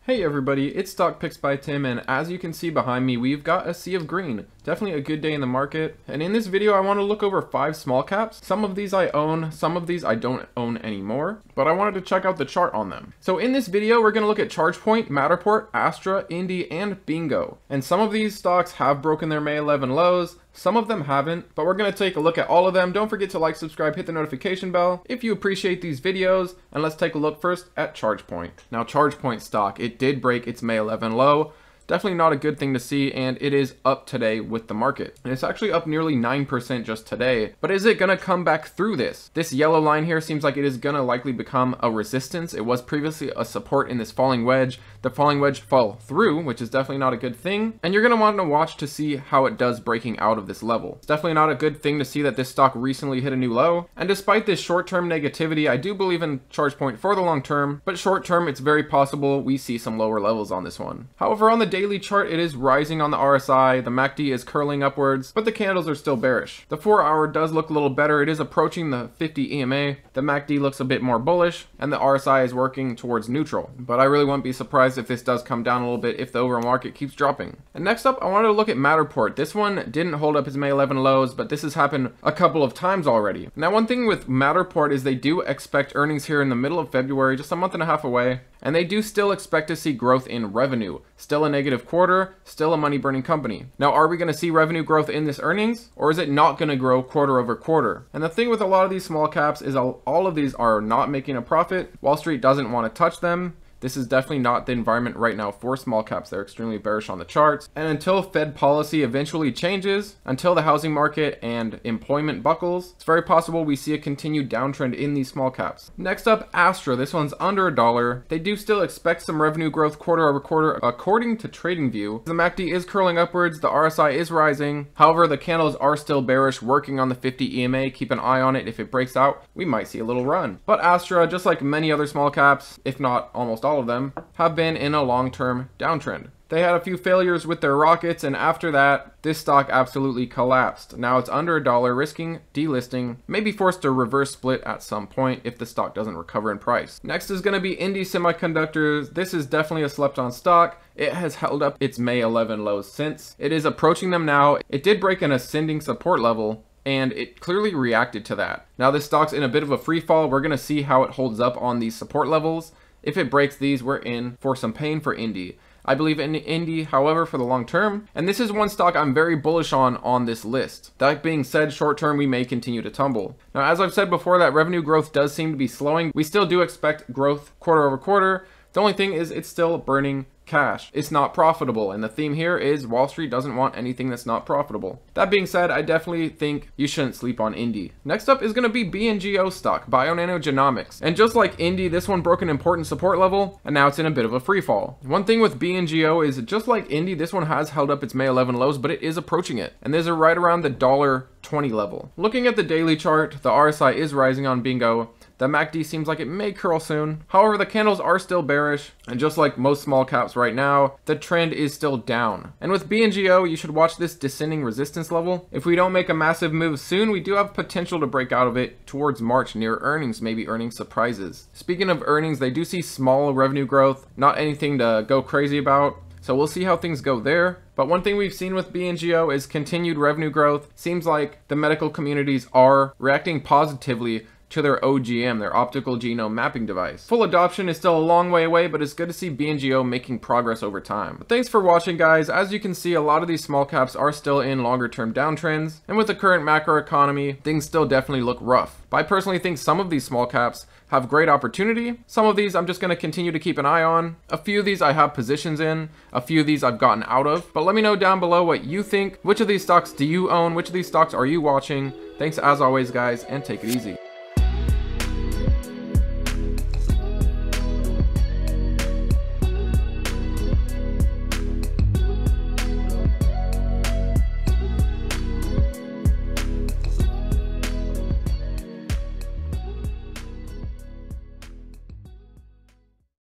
Hey everybody, it's Stock Picks by Tim, and as you can see behind me, we've got a sea of green. Definitely a good day in the market. And in this video, I want to look over 5 small caps. Some of these I own, some of these I don't own anymore, but I wanted to check out the chart on them. So in this video, we're going to look at ChargePoint, Matterport, Astra, Indi, and Bngo. And some of these stocks have broken their May 11 lows. Some of them haven't, but we're going to take a look at all of them. Don't forget to like, subscribe, hit the notification bell if you appreciate these videos. And let's take a look first at ChargePoint. Now, ChargePoint stock, it did break its May 11 low. Definitely not a good thing to see, and it is up today with the market. And it's actually up nearly 9% just today. But is it going to come back through this? This yellow line here seems like it is going to likely become a resistance. It was previously a support in this falling wedge. The falling wedge fell through, which is definitely not a good thing. And you're going to want to watch to see how it does breaking out of this level. It's definitely not a good thing to see that this stock recently hit a new low. And despite this short-term negativity, I do believe in ChargePoint for the long term. But short-term, it's very possible we see some lower levels on this one. However, on the daily chart, it is rising on the RSI, the MACD is curling upwards, but the candles are still bearish. The 4-hour does look a little better. It is approaching the 50 EMA. The MACD looks a bit more bullish, and the RSI is working towards neutral. But I really won't be surprised if this does come down a little bit if the overall market keeps dropping. And next up, I wanted to look at Matterport. This one didn't hold up its May 11 lows, but this has happened a couple of times already. Now, one thing with Matterport is they do expect earnings here in the middle of February, just a month and a half away. And they do still expect to see growth in revenue. Still a negative quarter, still a money-burning company. Now, are we going to see revenue growth in this earnings? Or is it not going to grow quarter over quarter? And the thing with a lot of these small caps is all of these are not making a profit. Wall Street doesn't want to touch them. This is definitely not the environment right now for small caps. They're extremely bearish on the charts. And until Fed policy eventually changes, until the housing market and employment buckles, it's very possible we see a continued downtrend in these small caps. Next up, Astra. This one's under $1. They do still expect some revenue growth quarter over quarter, according to TradingView. The MACD is curling upwards. The RSI is rising. However, the candles are still bearish, working on the 50 EMA. Keep an eye on it. If it breaks out, we might see a little run. But Astra, just like many other small caps, if not almost all of them, have been in a long-term downtrend. They had a few failures with their rockets, and after that, this stock absolutely collapsed. Now it's under $1, risking delisting, maybe forced to reverse split at some point if the stock doesn't recover in price. Next is going to be Indi Semiconductors. This is definitely a slept-on stock. It has held up its May 11 lows since. It is approaching them now. It did break an ascending support level, and it clearly reacted to that. Now this stock's in a bit of a free fall. We're going to see how it holds up on these support levels. If it breaks these, we're in for some pain for Indi. I believe in Indi, however, for the long term, and this is one stock I'm very bullish on this list. That being said, short term, we may continue to tumble. Now, as I've said before, that revenue growth does seem to be slowing. We still do expect growth quarter over quarter. The only thing is it's still burning cash. It's not profitable, and the theme here is Wall Street doesn't want anything that's not profitable. That being said, I definitely think you shouldn't sleep on Indi. Next up is going to be Bngo stock, Bionanogenomics. And just like Indi, this one broke an important support level, and now it's in a bit of a free fall. One thing with Bngo is just like Indi, this one has held up its May 11 lows, but it is approaching it. And there's a right around the $1.20 level. Looking at the daily chart, the RSI is rising on Bngo. The MACD seems like it may curl soon. However, the candles are still bearish, and just like most small caps right now, the trend is still down. And with Bngo, you should watch this descending resistance level. If we don't make a massive move soon, we do have potential to break out of it towards March near earnings, maybe earnings surprises. Speaking of earnings, they do see small revenue growth, not anything to go crazy about. So we'll see how things go there. But one thing we've seen with Bngo is continued revenue growth. Seems like the medical communities are reacting positively to their OGM, their optical genome mapping device. Full adoption is still a long way away, but it's good to see Bngo making progress over time. But thanks for watching, guys. As you can see, a lot of these small caps are still in longer term downtrends, and with the current macro economy, things still definitely look rough. But I personally think some of these small caps have great opportunity. Some of these I'm just going to continue to keep an eye on. A few of these I have positions in, a few of these I've gotten out of. But let me know down below what you think. Which of these stocks do you own? Which of these stocks are you watching? Thanks as always, guys, and take it easy.